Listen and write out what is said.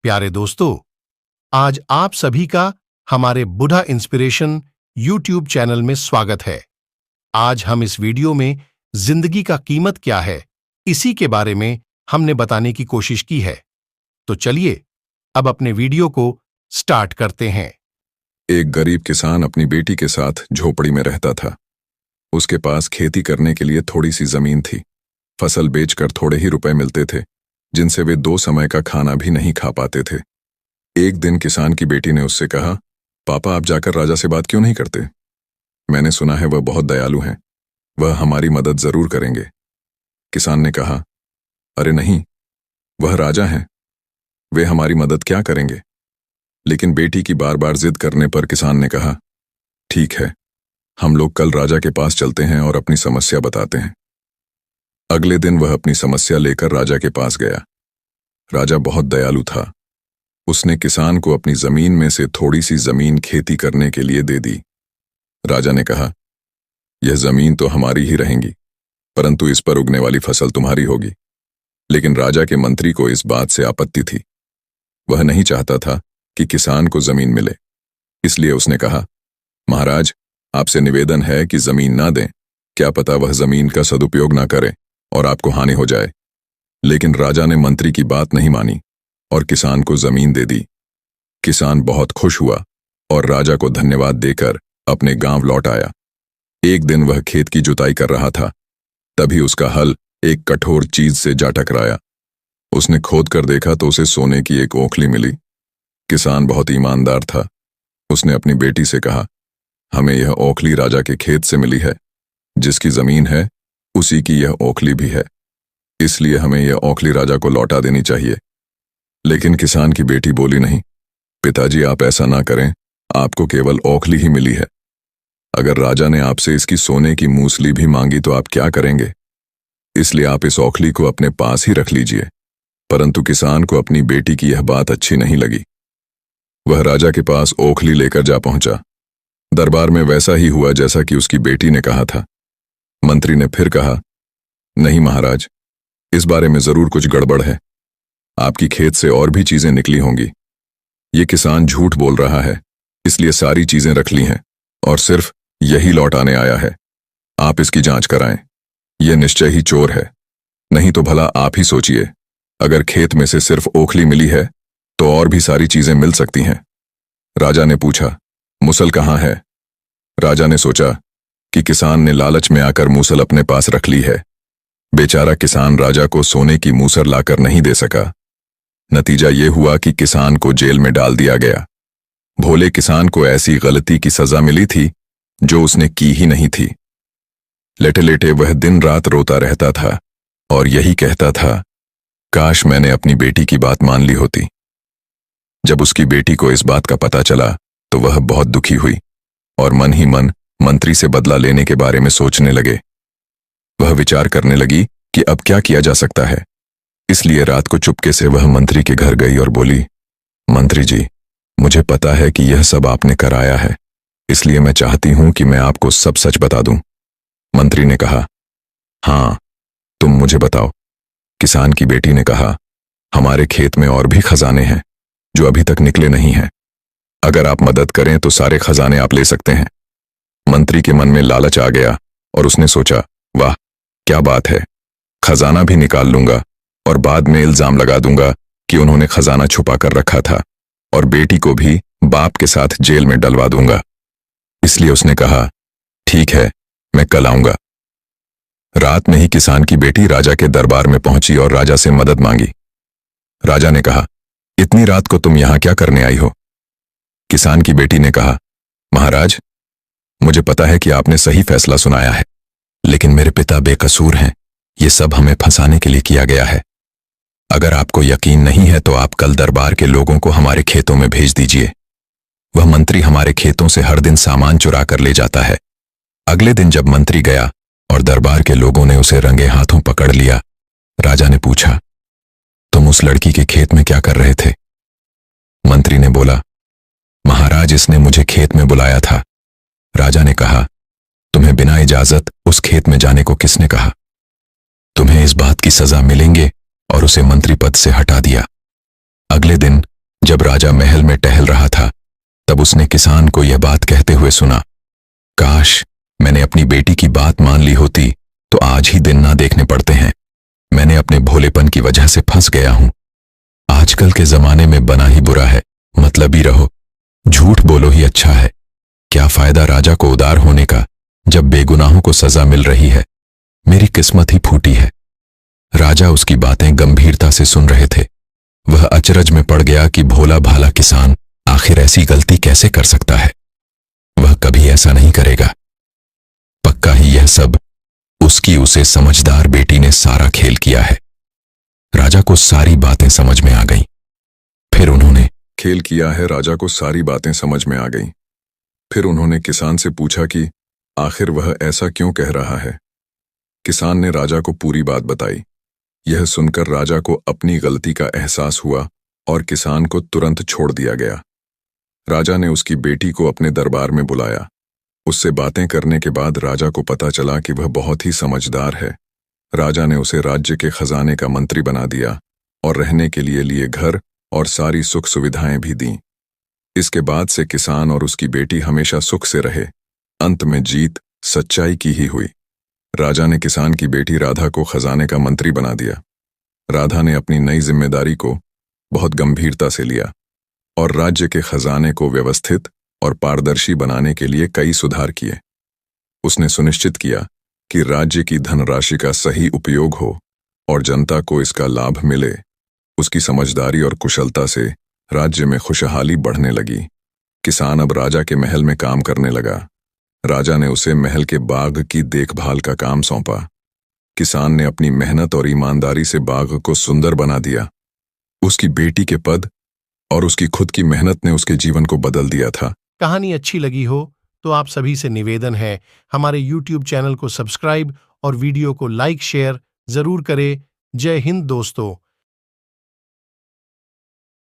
प्यारे दोस्तों, आज आप सभी का हमारे बुढ़ा इंस्पिरेशन यूट्यूब चैनल में स्वागत है। आज हम इस वीडियो में जिंदगी का कीमत क्या है, इसी के बारे में हमने बताने की कोशिश की है। तो चलिए अब अपने वीडियो को स्टार्ट करते हैं। एक गरीब किसान अपनी बेटी के साथ झोपड़ी में रहता था। उसके पास खेती करने के लिए थोड़ी सी जमीन थी। फसल बेचकर थोड़े ही रुपए मिलते थे, जिनसे वे 2 समय का खाना भी नहीं खा पाते थे। एक दिन किसान की बेटी ने उससे कहा, पापा आप जाकर राजा से बात क्यों नहीं करते? मैंने सुना है वह बहुत दयालु हैं, वह हमारी मदद जरूर करेंगे। किसान ने कहा, अरे नहीं, वह राजा हैं, वे हमारी मदद क्या करेंगे? लेकिन बेटी की बार बार जिद करने पर किसान ने कहा, ठीक है, हम लोग कल राजा के पास चलते हैं और अपनी समस्या बताते हैं। अगले दिन वह अपनी समस्या लेकर राजा के पास गया। राजा बहुत दयालु था। उसने किसान को अपनी जमीन में से थोड़ी सी जमीन खेती करने के लिए दे दी। राजा ने कहा, यह जमीन तो हमारी ही रहेगी, परंतु इस पर उगने वाली फसल तुम्हारी होगी। लेकिन राजा के मंत्री को इस बात से आपत्ति थी। वह नहीं चाहता था कि किसान को जमीन मिले, इसलिए उसने कहा, महाराज आपसे निवेदन है कि जमीन ना दें, क्या पता वह जमीन का सदुपयोग ना करे और आपको हानि हो जाए। लेकिन राजा ने मंत्री की बात नहीं मानी और किसान को जमीन दे दी। किसान बहुत खुश हुआ और राजा को धन्यवाद देकर अपने गांव लौट आया। एक दिन वह खेत की जुताई कर रहा था, तभी उसका हल एक कठोर चीज से जा टकराया। उसने खोद कर देखा तो उसे सोने की एक ओखली मिली। किसान बहुत ईमानदार था। उसने अपनी बेटी से कहा, हमें यह ओखली राजा के खेत से मिली है, जिसकी जमीन है उसी की यह ओखली भी है, इसलिए हमें यह ओखली राजा को लौटा देनी चाहिए। लेकिन किसान की बेटी बोली, नहीं पिताजी, आप ऐसा ना करें, आपको केवल ओखली ही मिली है। अगर राजा ने आपसे इसकी सोने की मूसली भी मांगी तो आप क्या करेंगे? इसलिए आप इस ओखली को अपने पास ही रख लीजिए। परंतु किसान को अपनी बेटी की यह बात अच्छी नहीं लगी। वह राजा के पास ओखली लेकर जा पहुंचा। दरबार में वैसा ही हुआ जैसा कि उसकी बेटी ने कहा था। मंत्री ने फिर कहा, नहीं महाराज, इस बारे में जरूर कुछ गड़बड़ है। आपकी खेत से और भी चीजें निकली होंगी। ये किसान झूठ बोल रहा है, इसलिए सारी चीजें रख ली हैं और सिर्फ यही लौटाने आया है। आप इसकी जांच कराएं। यह निश्चय ही चोर है। नहीं तो भला आप ही सोचिए, अगर खेत में से सिर्फ ओखली मिली है तो और भी सारी चीजें मिल सकती हैं। राजा ने पूछा, मूसल कहाँ है? राजा ने सोचा कि किसान ने लालच में आकर मूसल अपने पास रख ली है। बेचारा किसान राजा को सोने की मूसल लाकर नहीं दे सका। नतीजा ये हुआ कि किसान को जेल में डाल दिया गया। भोले किसान को ऐसी गलती की सजा मिली थी जो उसने की ही नहीं थी। लेटे लेटे वह दिन रात रोता रहता था और यही कहता था, काश मैंने अपनी बेटी की बात मान ली होती। जब उसकी बेटी को इस बात का पता चला तो वह बहुत दुखी हुई और मन ही मन मंत्री से बदला लेने के बारे में सोचने लगे। वह विचार करने लगी कि अब क्या किया जा सकता है। इसलिए रात को चुपके से वह मंत्री के घर गई और बोली, मंत्री जी, मुझे पता है कि यह सब आपने कराया है, इसलिए मैं चाहती हूं कि मैं आपको सब सच बता दूं। मंत्री ने कहा, हाँ, तुम मुझे बताओ। किसान की बेटी ने कहा, हमारे खेत में और भी खजाने हैं जो अभी तक निकले नहीं हैं। अगर आप मदद करें तो सारे खजाने आप ले सकते हैं। मंत्री के मन में लालच आ गया और उसने सोचा, वाह क्या बात है, खजाना भी निकाल लूंगा और बाद में इल्जाम लगा दूंगा कि उन्होंने खजाना छुपा कर रखा था और बेटी को भी बाप के साथ जेल में डलवा दूंगा। इसलिए उसने कहा, ठीक है, मैं कल आऊंगा। रात में ही किसान की बेटी राजा के दरबार में पहुंची और राजा से मदद मांगी। राजा ने कहा, इतनी रात को तुम यहां क्या करने आई हो? किसान की बेटी ने कहा, महाराज, मुझे पता है कि आपने सही फैसला सुनाया है, लेकिन मेरे पिता बेकसूर हैं। ये सब हमें फंसाने के लिए किया गया है। अगर आपको यकीन नहीं है तो आप कल दरबार के लोगों को हमारे खेतों में भेज दीजिए। वह मंत्री हमारे खेतों से हर दिन सामान चुरा कर ले जाता है। अगले दिन जब मंत्री गया और दरबार के लोगों ने उसे रंगे हाथों पकड़ लिया, राजा ने पूछा, तुम उस लड़की के खेत में क्या कर रहे थे? मंत्री ने बोला, महाराज, इसने मुझे खेत में बुलाया था। राजा ने कहा, तुम्हें बिना इजाजत उस खेत में जाने को किसने कहा? तुम्हें इस बात की सजा मिलेंगे और उसे मंत्री पद से हटा दिया। अगले दिन जब राजा महल में टहल रहा था तब उसने किसान को यह बात कहते हुए सुना, काश मैंने अपनी बेटी की बात मान ली होती तो आज ही दिन ना देखने पड़ते हैं। मैंने अपने भोलेपन की वजह से फंस गया हूं। आजकल के जमाने में बना ही बुरा है, मतलबी रहो, झूठ बोलो ही अच्छा है। क्या फायदा राजा को उदार होने का जब बेगुनाहों को सजा मिल रही है। मेरी किस्मत ही फूटी है। राजा उसकी बातें गंभीरता से सुन रहे थे। वह अचरज में पड़ गया कि भोला भाला किसान आखिर ऐसी गलती कैसे कर सकता है। वह कभी ऐसा नहीं करेगा। पक्का ही यह सब उसकी उसे समझदार बेटी ने सारा खेल किया है। राजा को सारी बातें समझ में आ गईं। फिर उन्होंने खेल किया है। राजा को सारी बातें समझ में आ गईं। फिर उन्होंने किसान से पूछा कि आखिर वह ऐसा क्यों कह रहा है। किसान ने राजा को पूरी बात बताई। यह सुनकर राजा को अपनी गलती का एहसास हुआ और किसान को तुरंत छोड़ दिया गया। राजा ने उसकी बेटी को अपने दरबार में बुलाया। उससे बातें करने के बाद राजा को पता चला कि वह बहुत ही समझदार है। राजा ने उसे राज्य के खजाने का मंत्री बना दिया और रहने के लिए घर और सारी सुख सुविधाएं भी दीं। इसके बाद से किसान और उसकी बेटी हमेशा सुख से रहे। अंत में जीत सच्चाई की ही हुई। राजा ने किसान की बेटी राधा को खजाने का मंत्री बना दिया। राधा ने अपनी नई जिम्मेदारी को बहुत गंभीरता से लिया और राज्य के खजाने को व्यवस्थित और पारदर्शी बनाने के लिए कई सुधार किए। उसने सुनिश्चित किया कि राज्य की धनराशि का सही उपयोग हो और जनता को इसका लाभ मिले। उसकी समझदारी और कुशलता से राज्य में खुशहाली बढ़ने लगी। किसान अब राजा के महल में काम करने लगा। राजा ने उसे महल के बाग की देखभाल का काम सौंपा। किसान ने अपनी मेहनत और ईमानदारी से बाग को सुंदर बना दिया। उसकी बेटी के पद और उसकी खुद की मेहनत ने उसके जीवन को बदल दिया था। कहानी अच्छी लगी हो तो आप सभी से निवेदन है, हमारे YouTube चैनल को सब्सक्राइब और वीडियो को लाइक शेयर जरूर करें। जय हिंद दोस्तों।